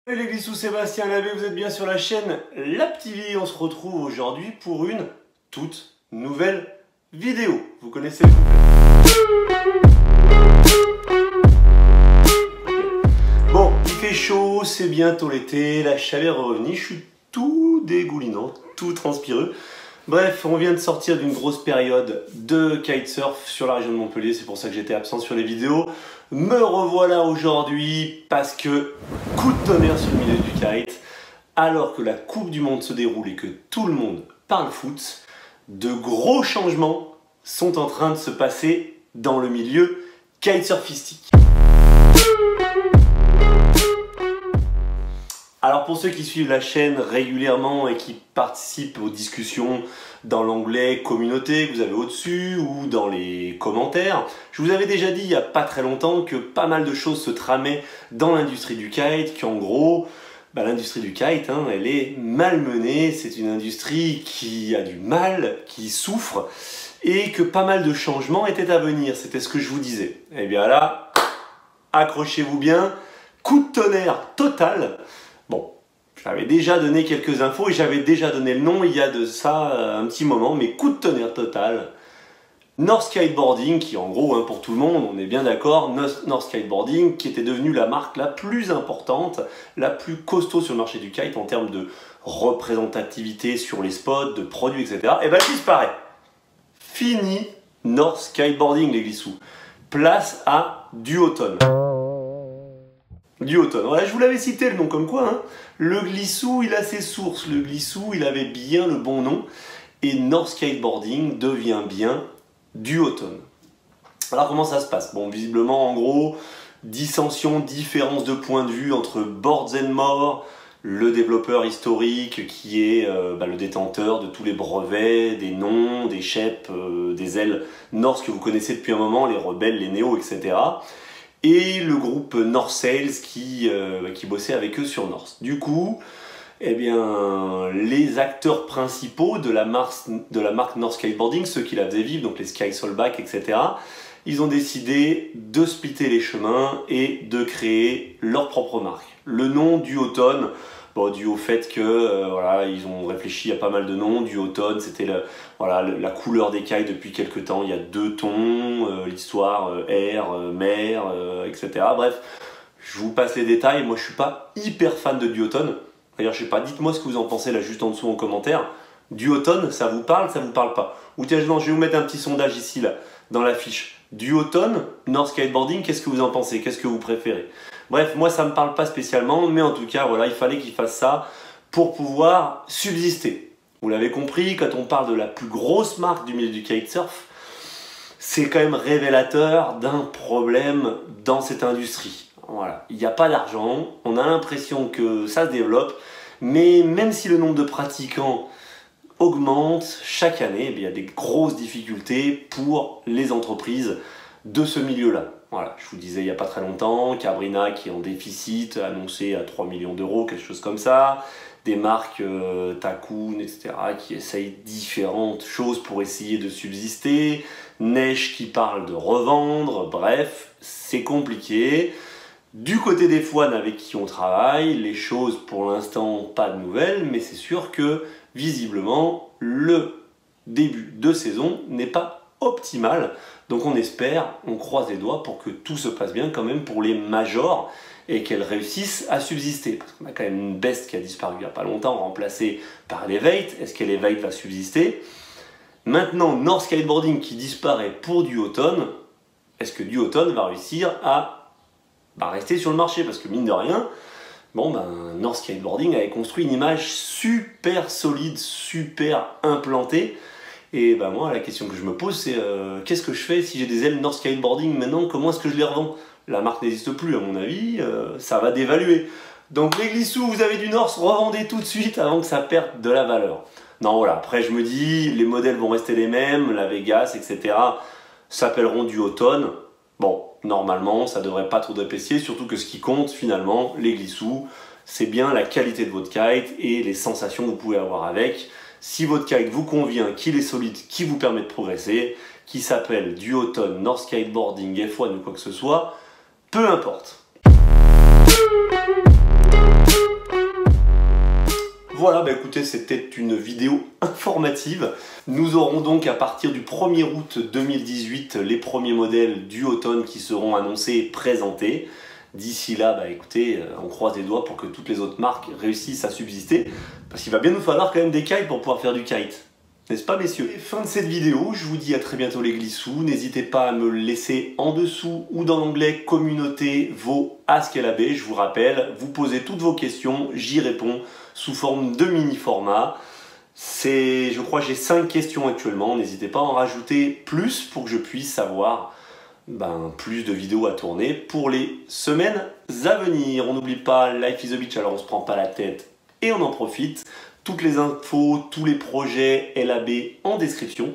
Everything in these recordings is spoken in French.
Salut les glissous, Sébastien Labbé, vous êtes bien sur la chaîne Lab TV. On se retrouve aujourd'hui pour une toute nouvelle vidéo. Vous connaissez le Bon, il fait chaud, c'est bientôt l'été, la chaleur est revenue, je suis tout dégoulinant, tout transpireux. Bref, on vient de sortir d'une grosse période de kitesurf sur la région de Montpellier, c'est pour ça que j'étais absent sur les vidéos. Me revoilà aujourd'hui parce que coup de tonnerre sur le milieu du kite, alors que la Coupe du Monde se déroule et que tout le monde parle foot, de gros changements sont en train de se passer dans le milieu kitesurfistique. Alors pour ceux qui suivent la chaîne régulièrement et qui participent aux discussions dans l'onglet communauté que vous avez au-dessus ou dans les commentaires, je vous avais déjà dit il n'y a pas très longtemps que pas mal de choses se tramaient dans l'industrie du kite, qu'en gros, l'industrie du kite, elle est malmenée, c'est une industrie qui a du mal, qui souffre et que pas mal de changements étaient à venir, c'était ce que je vous disais. Et bien là, accrochez-vous bien, coup de tonnerre total. Bon, j'avais déjà donné quelques infos et j'avais déjà donné le nom il y a de ça un petit moment, mais coup de tonnerre total. North Kiteboarding, qui en gros, pour tout le monde, on est bien d'accord, North Kiteboarding, qui était devenue la marque la plus importante, la plus costaud sur le marché du kite en termes de représentativité sur les spots, de produits, etc. Et ben, disparaît. Fini North Kiteboarding, les glissous. Place à Duotone. Duotone. Voilà, je vous l'avais cité le nom comme quoi, le glissou il a ses sources, le glissou il avait bien le bon nom et North Kiteboarding devient bien Duotone. Alors comment ça se passe? Bon, visiblement en gros, dissension, différence de point de vue entre Boards & More, le développeur historique qui est le détenteur de tous les brevets, des noms, des shapes, des ailes North que vous connaissez depuis un moment, les rebelles, les néos, etc. Et le groupe North Sails qui bossait avec eux sur North. Du coup, eh bien, les acteurs principaux de la marque North Kiteboarding, ceux qui la faisaient vivre, donc les Sky Solback, etc., ils ont décidé de splitter les chemins et de créer leur propre marque. Le nom Duotone, dû au fait que ils ont réfléchi à pas mal de noms. Duotone, c'était la couleur des kites depuis quelques temps. Il y a deux tons, l'histoire air, mer, etc. Bref, je vous passe les détails. Moi, je suis pas hyper fan de Duotone. D'ailleurs, je sais pas, dites-moi ce que vous en pensez là juste en dessous en commentaire. Duotone, ça vous parle, ça vous parle pas? Ou tiens, je vais vous mettre un petit sondage ici là, dans la fiche. Duotone, North Kiteboarding, qu'est-ce que vous en pensez? Qu'est-ce que vous préférez? Bref, moi ça me parle pas spécialement, mais en tout cas, voilà, il fallait qu'ils fassent ça pour pouvoir subsister. Vous l'avez compris, quand on parle de la plus grosse marque du milieu du kitesurf, c'est quand même révélateur d'un problème dans cette industrie. Voilà, il n'y a pas d'argent, on a l'impression que ça se développe, mais même si le nombre de pratiquants augmente chaque année, il y a des grosses difficultés pour les entreprises de ce milieu-là. Voilà, je vous disais il n'y a pas très longtemps, Cabrina qui est en déficit, annoncé à 3 millions d'euros, quelque chose comme ça. Des marques Takoun, etc. qui essayent différentes choses pour essayer de subsister. Neige qui parle de revendre, bref, c'est compliqué. Du côté des Fouanes avec qui on travaille, les choses pour l'instant pas de nouvelles, mais c'est sûr que visiblement le début de saison n'est pas optimal. Donc on espère, on croise les doigts pour que tout se passe bien quand même pour les majors et qu'elles réussissent à subsister. Parce qu'on a quand même une best qui a disparu il n'y a pas longtemps, remplacée par l'Evate. Est-ce que l'Evate va subsister? Maintenant, North Kiteboarding qui disparaît pour Duotone. Est-ce que Duotone va réussir à rester sur le marché? Parce que mine de rien, North Kiteboarding avait construit une image super solide, super implantée. Et moi, la question que je me pose, c'est qu'est-ce que je fais si j'ai des ailes North Kiteboarding maintenant? Comment est-ce que je les revends? La marque n'existe plus, à mon avis, ça va dévaluer. Donc les glissous, vous avez du North, revendez tout de suite avant que ça perde de la valeur. Non, voilà, après je me dis, les modèles vont rester les mêmes, la Vegas, etc. s'appelleront Duotone. Bon, normalement, ça devrait pas trop dépécier, surtout que ce qui compte finalement, les glissous, c'est bien la qualité de votre kite et les sensations que vous pouvez avoir avec. Si votre kite vous convient, qu'il est solide, qui vous permet de progresser, qui s'appelle Duotone, North Kiteboarding, F1 ou quoi que ce soit, peu importe. Voilà, bah écoutez, c'était une vidéo informative. Nous aurons donc à partir du 1er août 2018 les premiers modèles du automne qui seront annoncés et présentés. D'ici là, bah écoutez, on croise les doigts pour que toutes les autres marques réussissent à subsister, parce qu'il va bien nous falloir quand même des kites pour pouvoir faire du kite. N'est-ce pas, messieurs? Et fin de cette vidéo, je vous dis à très bientôt les glissous. N'hésitez pas à me le laisser en dessous ou dans l'onglet communauté vos AskLAB. Je vous rappelle, vous posez toutes vos questions, j'y réponds sous forme de mini format. Je crois que j'ai 5 questions actuellement. N'hésitez pas à en rajouter plus pour que je puisse avoir plus de vidéos à tourner pour les semaines à venir. On n'oublie pas, life is a beach, alors on se prend pas la tête et on en profite. Toutes les infos, tous les projets LAB en description.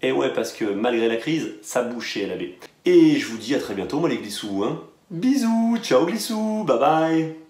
Et ouais, parce que malgré la crise, ça bouge chez LAB. Et je vous dis à très bientôt, moi les glissous. Bisous, ciao glissous, bye bye.